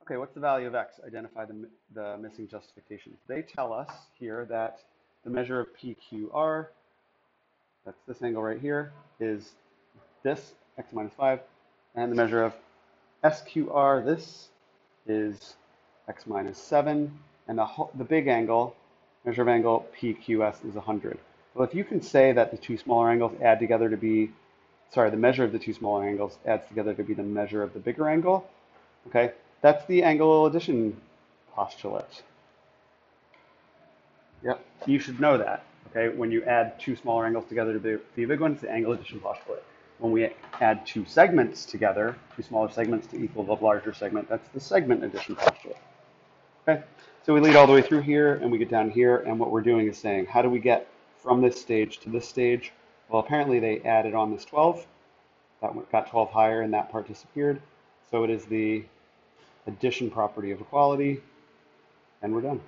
Okay, what's the value of x? Identify the missing justifications. They tell us here that the measure of PQR, that's this angle right here, is this, x minus 5, and the measure of SQR, this is x minus 7, and the big angle, measure of angle PQS is 100. Well, if you can say that the two smaller angles add together to be, sorry, the measure of the two smaller angles adds together to be the measure of the bigger angle, okay, that's the angle addition postulate. Yep, you should know that. Okay, when you add two smaller angles together to be a big one, it's the angle addition postulate. When we add two segments together, two smaller segments to equal the larger segment, that's the segment addition postulate. Okay, so we lead all the way through here and we get down here, and what we're doing is saying, how do we get from this stage to this stage? Well, apparently they added on this 12. That got 12 higher and that part disappeared. So it is the addition property of equality, and we're done.